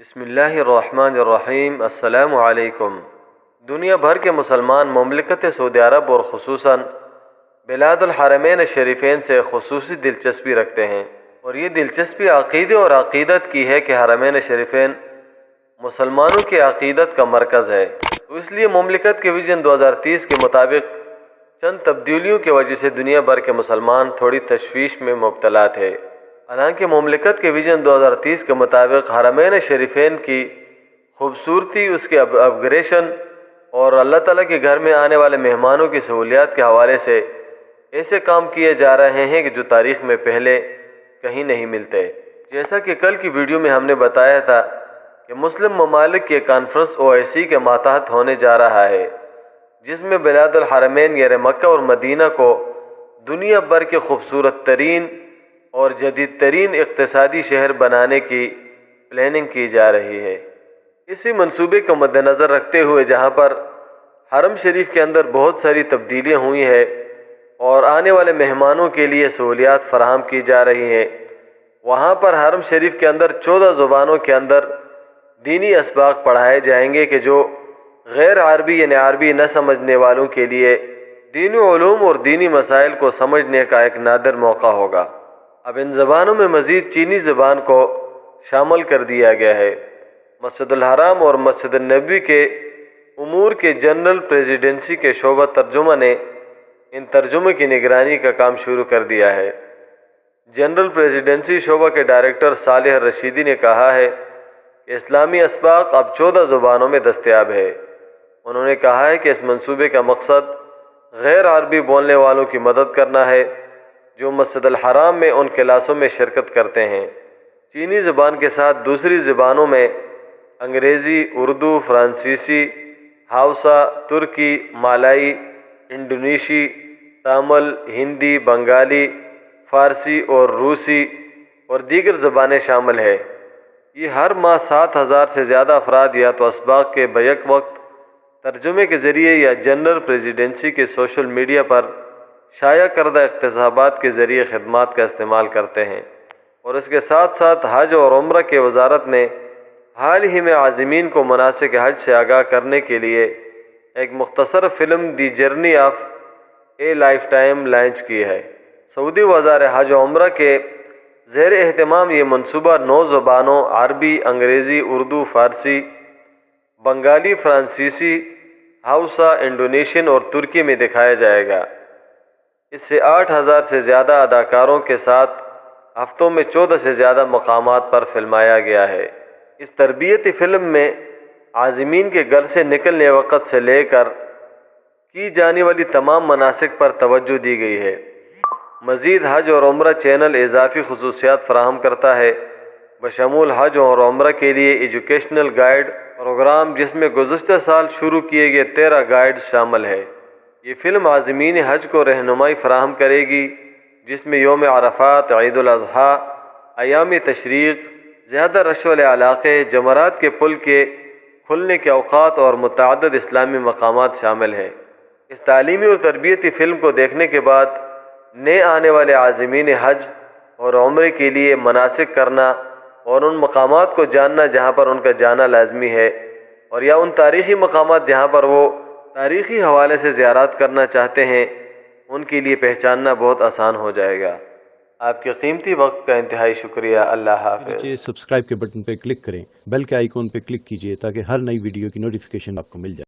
بسم اللہ الرحمن الرحیم۔ السلام علیکم۔ دنیا بھر کے مسلمان مملکت سعودی عرب اور خصوصاً بلاد الحرمین شریفین سے خصوصی دلچسپی رکھتے ہیں، اور یہ دلچسپی عقیدے اور عقیدت کی ہے کہ حرمین شریفین مسلمانوں کی عقیدت کا مرکز ہے۔ تو اس لیے مملکت کے ویژن 2030 کے مطابق چند تبدیلیوں کی وجہ سے دنیا بھر کے مسلمان تھوڑی تشویش میں مبتلا تھے۔ حالانکہ مملکت کے ویژن 2030 کے مطابق حرمین شریفین کی خوبصورتی، اس کے اپگریشن اور اللہ تعالیٰ کے گھر میں آنے والے مہمانوں کی سہولیات کے حوالے سے ایسے کام کیے جا رہے ہیں کہ جو تاریخ میں پہلے کہیں نہیں ملتے۔ جیسا کہ کل کی ویڈیو میں ہم نے بتایا تھا کہ مسلم ممالک کے کانفرنس OIC کے ماتحت ہونے جا رہا ہے، جس میں بلاد الحرمین یعنی مکہ اور مدینہ کو دنیا بھر کے خوبصورت ترین اور جدید ترین اقتصادی شہر بنانے کی پلاننگ کی جا رہی ہے۔ اسی منصوبے کو مد نظر رکھتے ہوئے جہاں پر حرم شریف کے اندر بہت ساری تبدیلیاں ہوئی ہیں اور آنے والے مہمانوں کے لیے سہولیات فراہم کی جا رہی ہیں، وہاں پر حرم شریف کے اندر 14 زبانوں کے اندر دینی اسباق پڑھائے جائیں گے کہ جو غیر عربی یعنی عربی نہ سمجھنے والوں کے لیے دینی علوم اور دینی مسائل کو سمجھنے کا ایک نادر موقع ہوگا۔ اب ان زبانوں میں مزید چینی زبان کو شامل کر دیا گیا ہے۔ مسجد الحرام اور مسجد النبوی کے امور کے جنرل پریزیڈنسی کے شعبہ ترجمہ نے ان ترجمے کی نگرانی کا کام شروع کر دیا ہے۔ جنرل پریزیڈنسی شعبہ کے ڈائریکٹر صالح الرشیدی نے کہا ہے کہ اسلامی اسباق اب 14 زبانوں میں دستیاب ہے۔ انہوں نے کہا ہے کہ اس منصوبے کا مقصد غیر عربی بولنے والوں کی مدد کرنا ہے جو مسجد الحرام میں ان کلاسوں میں شرکت کرتے ہیں۔ چینی زبان کے ساتھ دوسری زبانوں میں انگریزی، اردو، فرانسیسی، ہاؤسا، ترکی، مالائی، انڈونیشی، تامل، ہندی، بنگالی، فارسی اور روسی اور دیگر زبانیں شامل ہیں۔ یہ ہر ماہ 7,000 سے زیادہ افراد یا تو اسباق کے بیک وقت ترجمے کے ذریعے یا جنرل پریزیڈنسی کے سوشل میڈیا پر شائع کردہ اقتباسات کے ذریعے خدمات کا استعمال کرتے ہیں۔ اور اس کے ساتھ ساتھ حج اور عمرہ کی وزارت نے حال ہی میں عازمین کو مناسک حج سے آگاہ کرنے کے لیے ایک مختصر film the journey of a life time launch کی ہے۔ سعودی وزارت حج و عمرہ کے زیر اہتمام یہ منصوبہ 9 زبانوں عربی، انگریزی، اردو، فارسی، بنگالی، فرانسیسی، ہاؤسا، انڈونیشین اور ترکی میں دکھایا جائے گا۔ اس سے 8,000 سے زیادہ اداکاروں کے ساتھ ہفتوں میں 14 سے زیادہ مقامات پر فلمایا گیا ہے۔ اس تربیتی فلم میں عازمین کے گھر سے نکلنے وقت سے لے کر کی جانے والی تمام مناسک پر توجہ دی گئی ہے۔ مزید حج اور عمرہ چینل اضافی خصوصیات فراہم کرتا ہے، بشمول حج اور عمرہ کے لیے ایجوکیشنل گائیڈ پروگرام، جس میں گزشتہ سال شروع کیے گئے 13 گائیڈز شامل ہے۔ یہ فلم عازمین حج کو رہنمائی فراہم کرے گی، جس میں یوم عرفات، عید الاضحیٰ، ایام تشریق، زیادہ رش والے علاقے، جمرات کے پل کے کھلنے کے اوقات اور متعدد اسلامی مقامات شامل ہیں۔ اس تعلیمی اور تربیتی فلم کو دیکھنے کے بعد نئے آنے والے عازمین حج اور عمرے کے لیے مناسک کرنا اور ان مقامات کو جاننا جہاں پر ان کا جانا لازمی ہے، اور یا ان تاریخی مقامات جہاں پر وہ تاریخی حوالے سے زیارات کرنا چاہتے ہیں، ان کے لیے پہچاننا بہت آسان ہو جائے گا۔ آپ کے قیمتی وقت کا انتہائی شکریہ۔ اللہ حافظ۔ سبسکرائب کے بٹن پہ کلک کریں، بیل کے آئیکن پہ کلک کیجئے تاکہ ہر نئی ویڈیو کی نوٹیفیکیشن آپ کو مل جائے۔